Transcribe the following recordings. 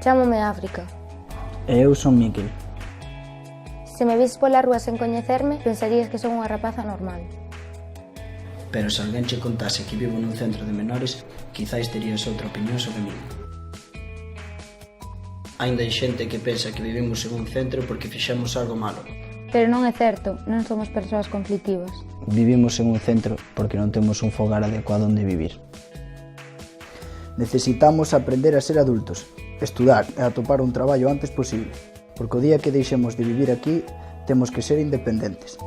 Chámome África. E eu son Miquel. Se me vises pola rúa sen coñecerme, pensarías que son unha rapaza normal. Pero se alguén che contase que vivo nun centro de menores, quizáis terías outra opinión sobre mí. Ainda hai xente que pensa que vivimos en un centro porque fixemos algo malo. Pero non é certo, non somos persoas conflictivas. Vivimos en un centro porque non temos un fogar adecuado onde vivir. Necesitamos aprender a ser adultos, estudar e atopar un traballo antes posible, porque o día que deixemos de vivir aquí, temos que ser independentes.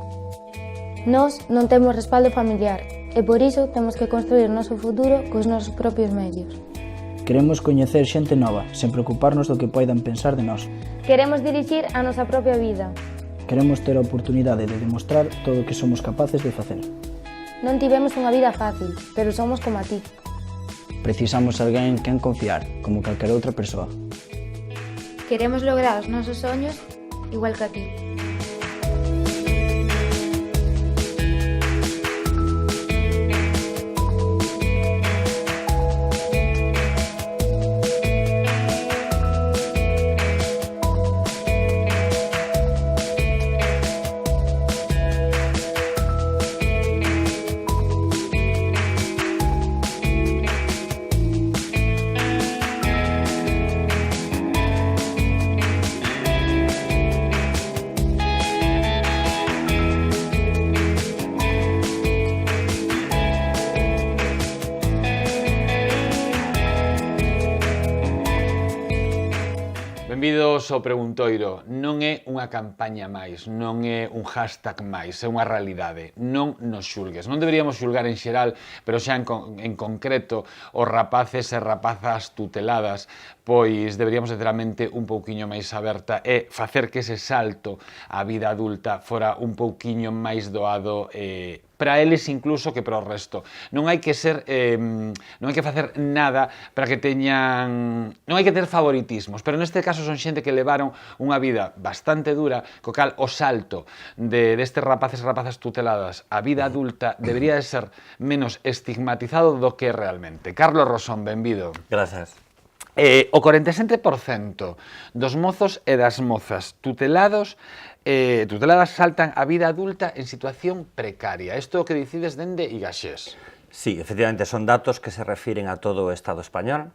Nós non temos respaldo familiar e por iso temos que construir o noso futuro cos nosos propios medios. Queremos coñecer xente nova, sen preocuparnos do que poidan pensar de nós. Queremos dirixir a nosa propia vida. Queremos ter a oportunidade de demostrar todo o que somos capaces de facer. Non tivemos unha vida fácil, pero somos como a ti. Precisamos alguén en quen confiar, como calquera outra persoa. Queremos lograr os nosos soños igual que a ti. Benvidos ao Preguntoiro. Non é unha campaña máis, non é un hashtag máis, é unha realidade. Non nos xulgues. Non deberíamos xulgar en xeral, pero xa en concreto os rapaces e rapazas tuteladas, pois deberíamos ter a mente un pouquiño máis aberta e facer que ese salto á vida adulta fora un pouquiño máis doado para eles incluso que para o resto. Non hai que ser, non hai que facer nada para que teñan, non hai que ter favoritismos, pero neste caso son xente que levaron unha vida bastante dura, co cal o salto destes rapaces e rapazas tuteladas á vida adulta debería de ser menos estigmatizado do que realmente. Carlos Rosón, benvido. Grazas. O 47% dos mozos e das mozas tuteladas saltan a vida adulta en situación precaria. Isto é o que dicides dende Igaxés. Sí, efectivamente, son datos que se refiren a todo o Estado español,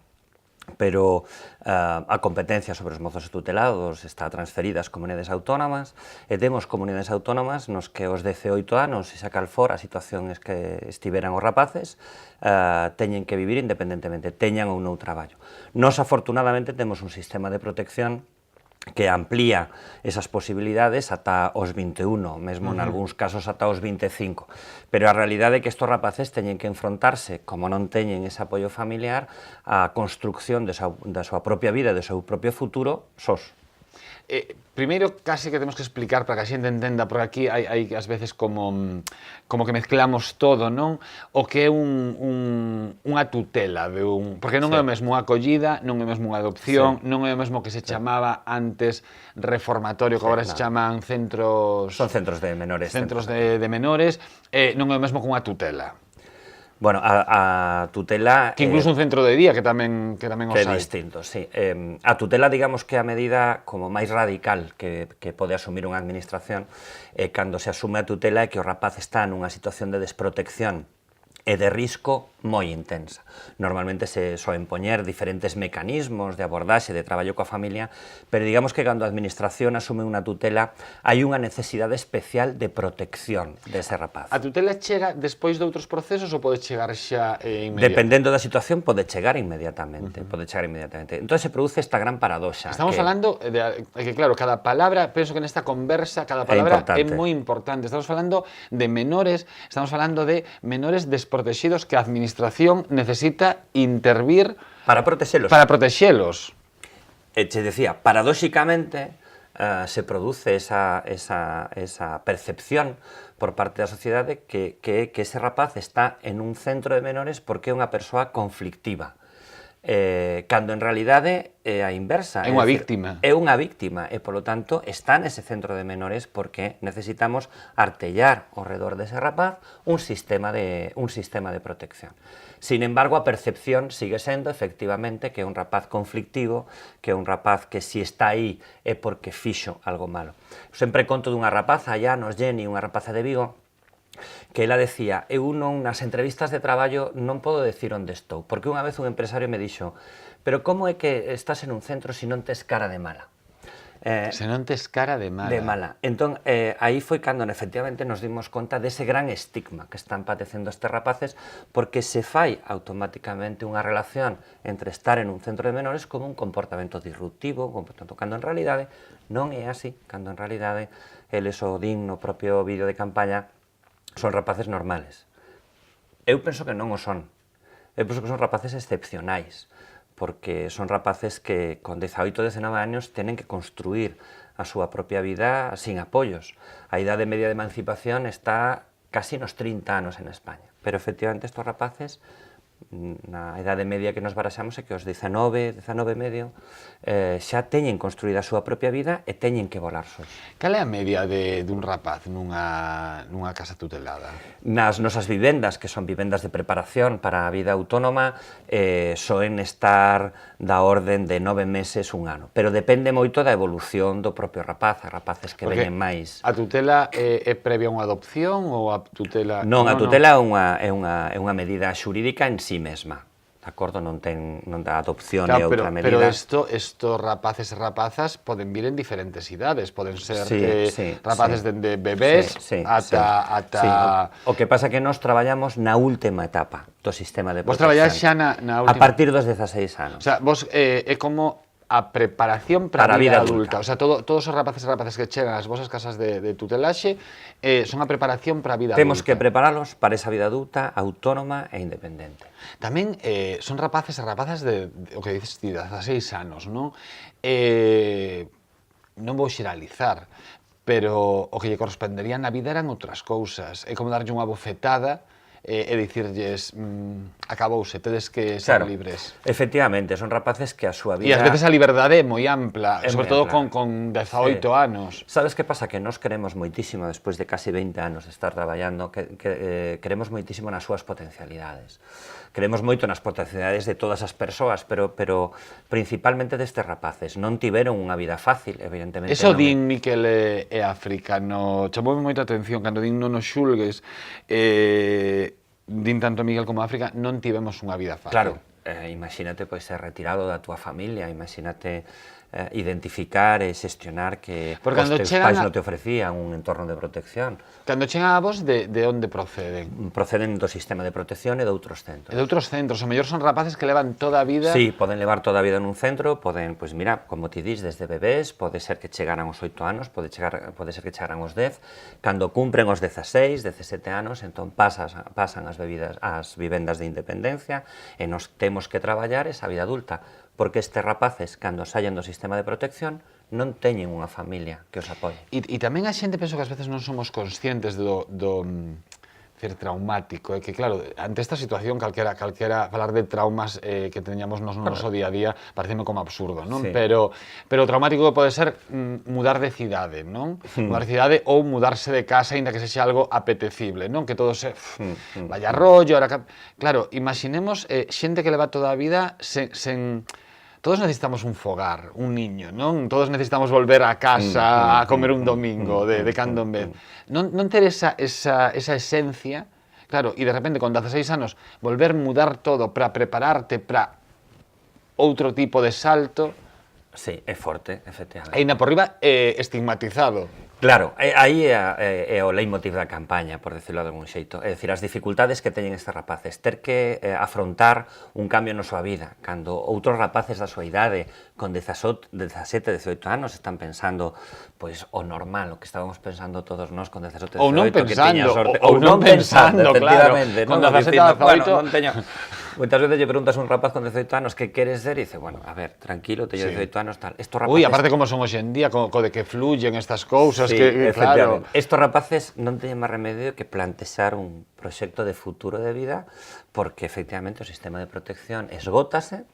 pero a competencia sobre os mozos tutelados está transferida ás comunidades autónomas e temos comunidades autónomas nos que aos 18 anos, se saca al for a situación es que estiveran os rapaces, teñen que vivir independentemente, teñan ou non traballo. Nos, afortunadamente, temos un sistema de protección que amplía esas posibilidades ata os 21, mesmo en algúns casos ata os 25. Pero a realidade é que estes rapaces teñen que enfrontarse, como non teñen ese apoio familiar, á construcción da súa propia vida, do seu propio futuro, sós. Primeiro, casi que temos que explicar para que a xente entenda, porque aquí hai ás veces como que mezclamos todo, non? O que é unha tutela, porque non é o mesmo unha acollida, non é o mesmo unha adopción, non é o mesmo que se chamaba antes reformatorio, que agora se chaman centros... Son centros de menores. Centros de menores, non é o mesmo que unha tutela. Bueno, a tutela... Que incluso un centro de día que tamén os hai. Que é distinto, sí. A tutela, digamos que a medida como máis radical que pode asumir unha administración cando se asume a tutela é que o rapaz está nunha situación de desprotección e de risco moi intensa. Normalmente se soen poñer diferentes mecanismos de abordaxe, de traballo coa familia, pero digamos que cando a administración asume unha tutela hai unha necesidade especial de protección dese rapaz. A tutela chega despois de outros procesos ou pode chegar xa inmediatamente? Dependendo da situación pode chegar inmediatamente, Entón se produce esta gran paradoxa. Estamos falando de que, claro, cada palabra, penso que nesta conversa, cada palabra é moi importante. Estamos falando de menores, estamos falando de menores desprotegidos que a administración necesita intervir para protexelos. Che decía, paradóxicamente se produce esa percepción por parte da sociedade que ese rapaz está en un centro de menores porque é unha persoa conflictiva. cando en realidade é a inversa. É unha víctima. É unha víctima e, polo tanto, está nese centro de menores porque necesitamos artellar ao redor dese rapaz un sistema de protección. Sin embargo, a percepción sigue sendo, efectivamente, que é un rapaz conflictivo, que é un rapaz que si está aí é porque fixo algo malo. Sempre conto dunha rapaza, allá nos Jenny, unha rapaza de Vigo, que ela decía, eu non nas entrevistas de traballo non podo decir onde estou, porque unha vez un empresario me dixo, pero como é que estás en un centro se non tes cara de mala? Se non tes cara de mala. De mala. Entón, aí foi cando efectivamente nos dimos conta dese gran estigma que están padecendo estes rapaces, porque se fai automáticamente unha relación entre estar en un centro de menores como un comportamento disruptivo, cando en realidade non é así, cando en realidade eles o din no propio vídeo de campaña, son rapaces normales. Eu penso que non o son. Eu penso que son rapaces excepcionais, porque son rapaces que con 18, 19 anos tenen que construir a súa propia vida sin apoios. A idade media de emancipación está casi nos 30 anos en España, pero efectivamente estes rapaces, na idade media que nos baraxamos é que os 19, 19 e medio, xa teñen construída a súa propia vida e teñen que volar sós. Cal é a media dun rapaz nunha casa tutelada? Nas nosas vivendas, que son vivendas de preparación para a vida autónoma, soen estar da orden de 9 meses, un ano. Pero depende moito da evolución do propio rapaz, a rapaces que veñen máis. A tutela é previa a unha adopción ou a tutela... Non, a tutela é unha medida xurídica en sí mesma. De acordo, non da adopción é outra medida. Pero estos rapaces e rapazas poden vir en diferentes idades, poden ser rapaces de bebés ata... O que pasa é que nós traballamos na última etapa do sistema de protección. Vos traballades xa na última... A partir dos 16 anos. O sea, vos é como a preparación para a vida adulta. O sea, todos os rapaces e rapaces que chegan ás vosas casas de tutelaxe son a preparación para a vida adulta. Temos que preparalos para esa vida adulta, autónoma e independente. Tamén son rapaces e rapazas de o que dices ti, 16 anos, non? Non vou xeralizar, pero o que lle correspondería na vida eran outras cousas. É como darlle unha bofetada e dicirlles acabouse, tedes que ser libres. Efectivamente, son rapaces que a súa vida... E ás veces a liberdade é moi ampla, sobre todo con 18 anos. Sabes que pasa? Que nos queremos moitísimo, despois de casi 20 anos de estar traballando, queremos moitísimo nas súas potencialidades. Queremos moito nas potencialidades de todas as persoas, pero principalmente destes rapaces. Non tiveron unha vida fácil, evidentemente. Eso din Miquel e África, chamoume moita atención, cando din non nos xulgues, din tanto Miguel como África, non tivemos unha vida fácil. Claro, imagínate ser retirado da túa familia, imagínate identificar e xestionar que os teus pais non te ofrecían un entorno de protección. Cando chegan a vos, de onde proceden? Proceden do sistema de protección e de outros centros. E de outros centros, o mellor son rapaces que levan toda a vida... Sí, poden levar toda a vida nun centro, poden, pois mira, como ti dis, desde bebés, pode ser que chegaran aos 8 anos, pode ser que chegaran aos 10, cando cumpren os 16, 17 anos, entón pasan as vivendas de independencia e nos temos que traballar esa vida adulta, porque estes rapaces, cando saian do sistema de protección, non teñen unha familia que os apoie. E tamén a xente, penso que ás veces non somos conscientes do traumático, que claro, ante esta situación calquera falar de traumas que teñamos nos noso día a día pareceme como absurdo, non? Sí. Pero o traumático pode ser mudar de cidade, non? Mudar de cidade ou mudarse de casa aínda que sexa algo apetecible, non? Que todo se vaya rollo, claro, imaginemos xente que leva toda a vida sen todos necesitamos un fogar, un niño, non? Todos necesitamos volver a casa a comer un domingo de cando en vez. Non ter esa esencia, claro, e de repente con 16 anos volver mudar todo para prepararte para outro tipo de salto. Sí, é forte, efectivamente. E ainda por riba estigmatizado. Claro, aí é o leitmotiv da campaña, por decirlo de algún xeito. É dicir, as dificultades que teñen estes rapaces, ter que afrontar un cambio na súa vida, cando outros rapaces da súa idade, con 17, 18 anos, están pensando pois o normal, o que estábamos pensando todos nós con 17, 18, ou non pensando, ou non pensando, claro. Con 17, 18, non teño... Moitas veces lle preguntas a un rapaz con 18 anos que queres ser e dice, bueno, a ver, tranquilo, teño 18 anos, tal. Ui, aparte como son hoxe en día, co de que fluyen estas cousas, sí, que claro. Estos rapaces non teñen máis remedio que plantexar un proxecto de futuro de vida, porque efectivamente o sistema de protección esgótase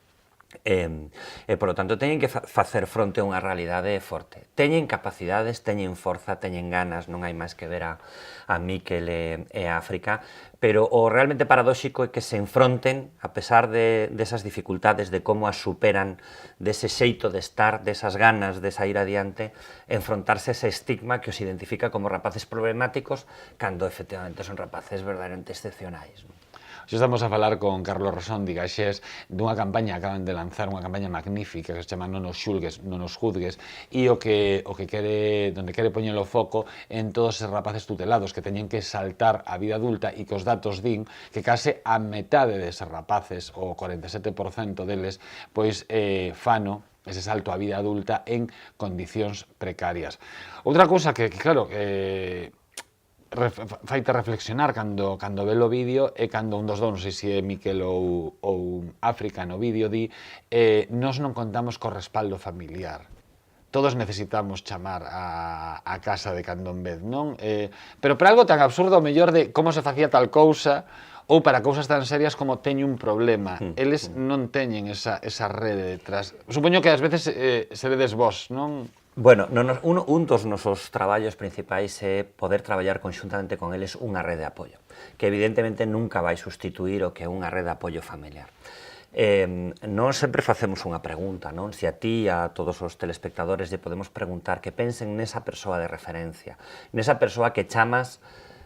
E, polo tanto, teñen que facer fronte a unha realidade forte. Teñen capacidades, teñen forza, teñen ganas, non hai máis que ver a Mikel e a África, pero o realmente paradóxico é que se enfronten, a pesar desas dificultades, de como as superan, dese xeito de estar, desas ganas de sair adiante, enfrontarse a ese estigma que os identifica como rapaces problemáticos, cando efectivamente son rapaces verdadeiramente excepcionais. Xa estamos a falar con Carlos Rosón de Gaxés dunha campaña, acaban de lanzar unha campaña magnífica que se chama Non nos xulgues, non nos juzgues, e onde quere poñer o foco en todos os rapaces tutelados que teñen que saltar a vida adulta e que os datos din que case a metade deses rapaces, o 47% deles, pois fano ese salto á vida adulta en condicións precarias. Outra cousa que claro, faite reflexionar cando ve o vídeo é cando un dos dous, non sei se é Mikel ou África no vídeo, di nós non contamos co respaldo familiar. Todos necesitamos chamar a casa de cando en vez, non? Pero para algo tan absurdo, mellor de como se facía tal cousa, ou para cousas tan serias como teño un problema. Eles non teñen esa rede detrás. Supoño que ás veces seredes vos, non? Bueno, un dos nosos traballos principais é poder traballar conxuntamente con eles unha rede de apoio, que evidentemente nunca vai sustituir o que é unha rede de apoio familiar. Nós sempre facemos unha pregunta, non? Se a ti e a todos os telespectadores lle podemos preguntar que pensen nesa persoa de referencia, nesa persoa que chamas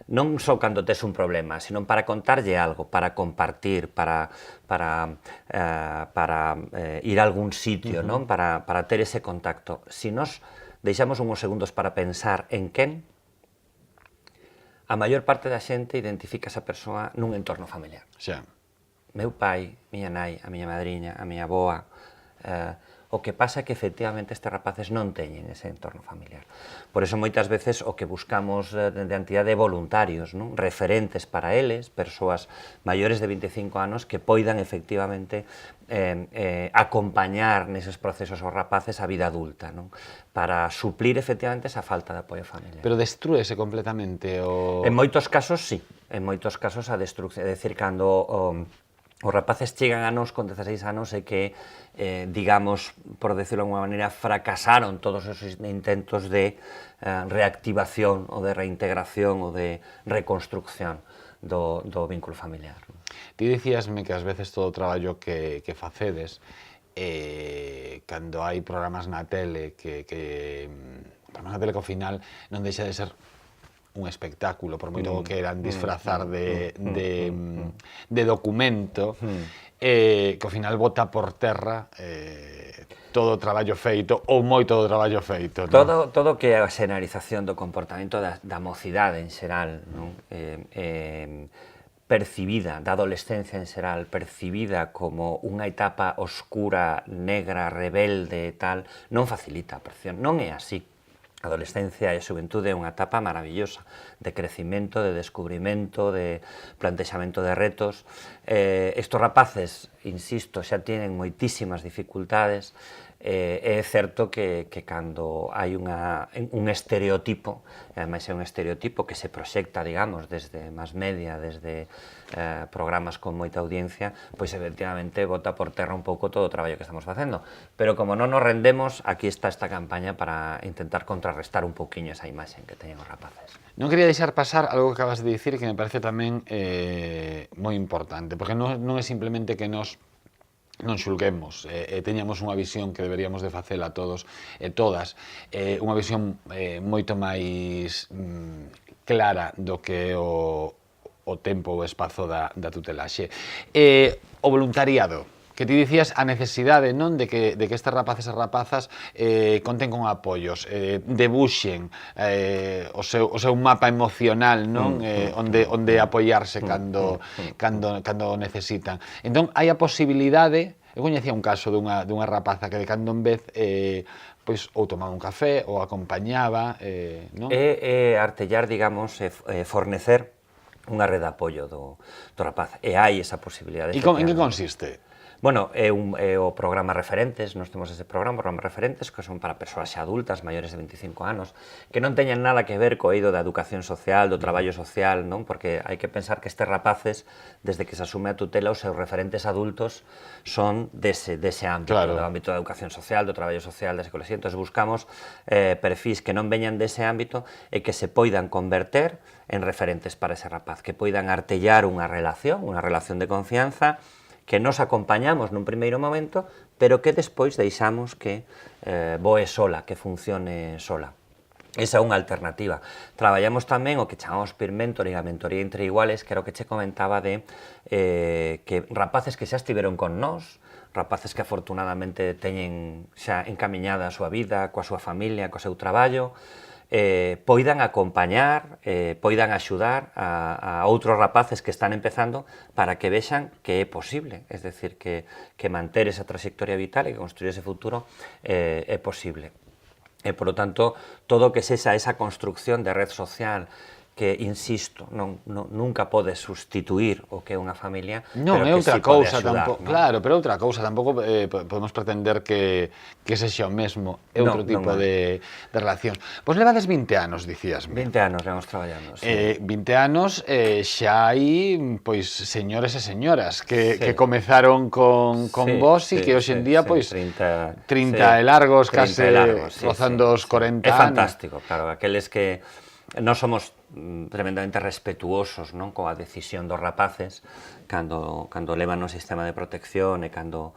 non só cando tes un problema, sino para contarlle algo, para compartir, para ir a algún sitio, non? Para ter ese contacto. Se nós deixamos uns segundos para pensar en quen, a maior parte da xente identifica esa persoa nun entorno familiar. Xa. Meu pai, miña nai, a miña madriña, a miña avoa. O que pasa é que efectivamente estes rapaces non teñen ese entorno familiar. Por eso moitas veces o que buscamos de entidade de voluntarios, non? Referentes para eles, persoas maiores de 25 anos que poidan efectivamente acompañar neses procesos aos rapaces a vida adulta, non? Para suplir efectivamente esa falta de apoio familiar. Pero destrúese completamente o... En moitos casos, sí. En moitos casos a destrucción, é dicir, cando os rapaces chegan a nós con 16 anos e que, digamos, por decirlo de alguma maneira, fracasaron todos esos intentos de reactivación ou de reintegración ou de reconstrucción do vínculo familiar. Ti dicíasme que ás veces todo o traballo que facedes, cando hai programas na tele que ao final non deixa de ser un espectáculo, por moito que eran disfrazar de documento, que ao final bota por terra todo o traballo feito, ou moito do traballo feito. Todo que é a xenerización do comportamento da mocidade en xeral, non? Percibida, da adolescencia en xeral, percibida como unha etapa oscura, negra, rebelde e tal, non facilita a percepción, non é así. A adolescencia e a xuventude é unha etapa maravillosa de crecimento, de descubrimento, de plantexamento de retos. Estos rapaces, insisto, xa tienen moitísimas dificultades. É certo que cando hai un estereotipo, e ademais é un estereotipo que se proxecta, digamos, desde mass media, desde programas con moita audiencia, pois efectivamente bota por terra un pouco todo o traballo que estamos facendo. Pero como non nos rendemos, aquí está esta campaña para intentar contrarrestar un pouquiño esa imaxe que teñen os rapaces. Non quería deixar pasar algo que acabas de dicir que me parece tamén moi importante, porque non é simplemente que nos non xulguemos, teñamos unha visión que deberíamos de facela todos e todas, unha visión moito máis clara do que é o tempo ou o espazo da tutelaxe. O voluntariado, que ti dicías a necesidade, non, de que estes rapaces e rapazas conten con apoios, debuxen o seu mapa emocional, non, onde apoiarse cando necesitan. Entón, hai a posibilidade, eu coñecía un caso dunha rapaza que de cando en vez pois ou tomaba un café ou acompañaba, non? É artellar, digamos, fornecer unha rede de apoio do rapaz, e hai esa posibilidade. E en que consiste? Bueno, é o programa Referentes, nós temos ese programa Referentes, que son para persoas xa adultas, maiores de 25 anos, que non teñen nada que ver co eido da educación social, do traballo social, non? Porque hai que pensar que estes rapaces, desde que se asume a tutela, os seus referentes adultos son dese ámbito, do ámbito da educación social, do traballo social, da psicología. Entón, buscamos perfis que non veñan dese ámbito e que se poidan converter en referentes para ese rapaz, que poidan artellar unha relación de confianza, que nos acompañamos nun primeiro momento, pero que despois deixamos que voe sola, que funcione sola. Esa é unha alternativa. Traballamos tamén o que chamamos peer mentoring, a mentoría entre iguales, que era o que che comentaba de que rapaces que xa estiveron con nós, rapaces que afortunadamente teñen xa encamiñada a súa vida, coa súa familia, co seu traballo, poidan acompañar, poidan axudar a outros rapaces que están empezando para que vexan que é posible, es decir, que manter esa trayectoria vital e que construir ese futuro é posible. E, por lo tanto, todo o que sexa esa construcción de red social que, insisto, nunca pode sustituir o que é unha familia, non, pero é que outra sí pode cousa axudar. Claro, pero outra cousa, tampouco podemos pretender que sexa o mesmo, é outro tipo de relacións. Pois levades 20 anos, dicíasme. 20 anos levamos traballando, sí. 20 anos xa hai, pois, señores e señoras que comezaron con vos e que hoxe en día, pois, 30 e largos, case rozando os 40 anos. É fantástico, claro, aqueles que nós somos tremendamente respetuosos, non, coa decisión dos rapaces cando levan o sistema de protección e cando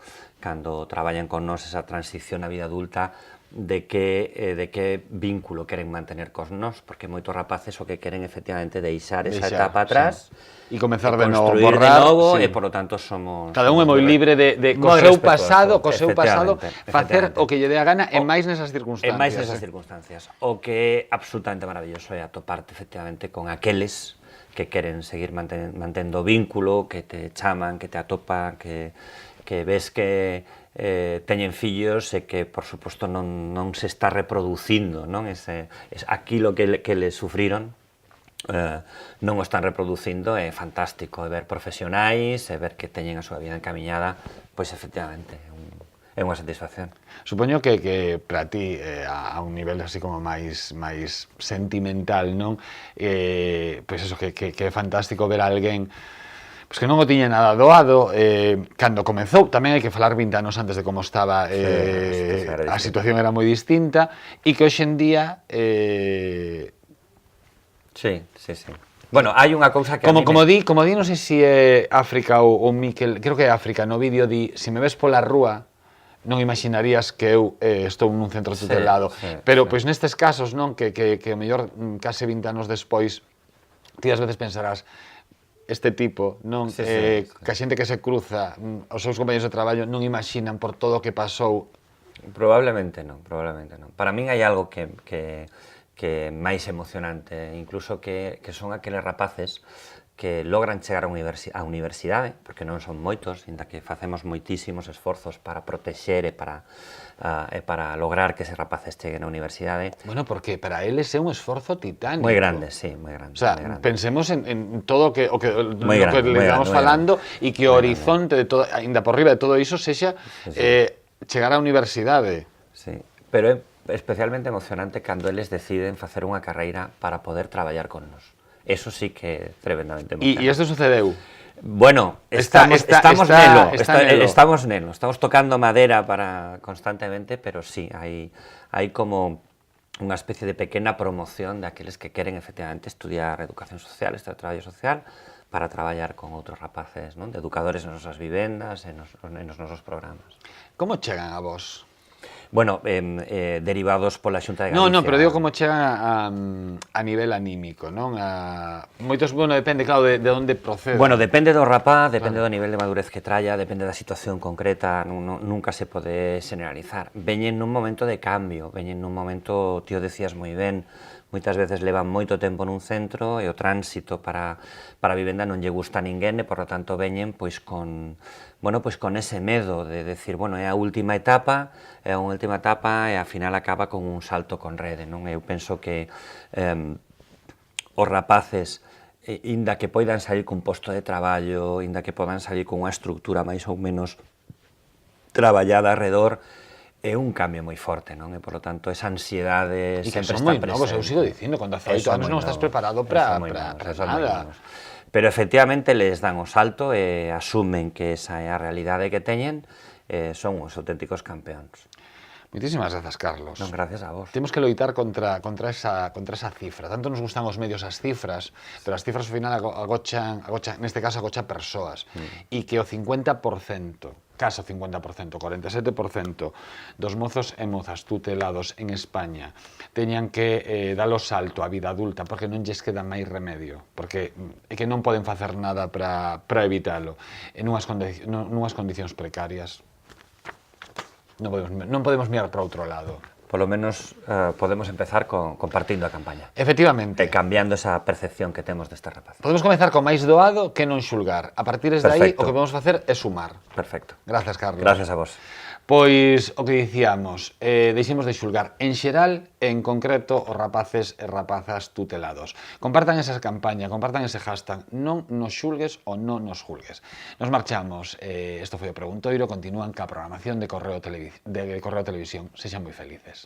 traballan con nós esa transición á vida adulta, de que vínculo queren mantener cos nós, porque moitos rapaces o que queren efectivamente deixar esa etapa atrás e comezar de novo, borrar, de novo, e por lo tanto somos... Cada un é moi libre de co seu pasado, facer o que lle dé a gana, e máis nesas circunstancias. E máis nesas circunstancias. O que é absolutamente maravilloso é atoparte efectivamente con aqueles que queren seguir mantendo vínculo, que te chaman, que te atopan, que ves que teñen fillos e que, por suposto, non se está reproducindo, non? Aquilo que les sufriron, non o están reproducindo, é fantástico, ver profesionais, ver que teñen a súa vida encamiñada, pois, efectivamente, é unha satisfacción. Supoño que para ti, a un nivel así como máis sentimental, non? Pois eso, que é fantástico ver a alguén pois que non o tiña nada doado, cando comezou, tamén hai que falar 20 anos antes de como estaba, a situación era moi distinta, e que hoxe en día... Sí. Bueno, hai unha cousa que como di, non sei se é África ou Miquel, creo que é África, no vídeo di, se me ves pola rúa, non imaginarías que eu estou nun centro tutelado, pero pois nestes casos, non, que o mellor case 20 anos despois, ti ás veces pensarás, este tipo, non, que a xente que se cruza, os seus compañeros de traballo non imaxinan por todo o que pasou. Probablemente non. Para min hai algo que é máis emocionante, incluso que son aqueles rapaces que logran chegar á universidade, porque non son moitos, inda que facemos moitísimos esforzos para protexer e para lograr que eses rapaces cheguen á universidade. Bueno, porque para eles é un esforzo titánico. Moi grande, sí, moi grande. O sea, pensemos en todo o que le estamos falando e que o horizonte, ainda por riba de todo iso, sexa chegar á universidade. Sí, pero é especialmente emocionante cando eles deciden facer unha carreira para poder traballar con nos. Eso sí que é tremendamente emocionante. E isto sucedeu? Bueno, estamos nelo, estamos tocando madera constantemente, pero sí, hai como unha especie de pequena promoción de aqueles que queren efectivamente estudiar educación social, traballo social, para traballar con outros rapaces, non? De educadores nas nosas vivendas e nos nosos programas. Como chegan a vos? Bueno, derivados pola Xunta de Galicia. Non, pero digo como chegan a nivel anímico, non? Moitos, bueno, depende, claro, de onde procede. Bueno, depende do rapaz, depende do nivel de madurez que tralla, depende da situación concreta, nunca se pode generalizar. Veñen nun momento de cambio, veñen nun momento, tío, decías moi ben, moitas veces levan moito tempo nun centro e o tránsito para a vivenda non lle gusta a ninguén e, por lo tanto, veñen pois con ese medo de decir, bueno, é a última etapa e ao final acaba con un salto con rede, non? Eu penso que os rapaces, inda que poidan salir cun posto de traballo, inda que podan salir con unha estructura máis ou menos traballada arredor, é un cambio moi forte, non? E, polo tanto, esa ansiedade E que sempre son está moi novos, eu presente. sigo dicindo, con 18 anos non estás preparado para nada. Pero, efectivamente, les dan o salto e asumen que esa é a realidade que teñen, son os auténticos campeóns. Moitísimas grazas, Carlos. Non, gracias a vos. Temos que loitar contra esa cifra. Tanto nos gustan os medios as cifras, pero as cifras ao final agochan, neste caso agochan persoas. E que o 50%, case o 50%, 47% dos mozos e mozas tutelados en España teñan que dar o salto á vida adulta porque non lles queda máis remedio, porque é que non poden facer nada para evitalo en unhas condicións precarias. Non podemos mirar para outro lado. Polo menos podemos empezar compartindo a campaña. Efectivamente. E cambiando esa percepción que temos deste rapaz. Podemos comezar con máis doado que non xulgar. A partir de aí, o que podemos facer é sumar. Perfecto. Grazas, Carlos. Gracias a vos. Pois, o que dicíamos, deixemos de xulgar en xeral e en concreto os rapaces e rapazas tutelados. Compartan esa campaña, compartan ese hashtag, non nos xulgues ou non nos julgues. Nos marchamos, isto foi o Preguntoiro, continúan ca programación de Correo Televisión. Sexan moi felices.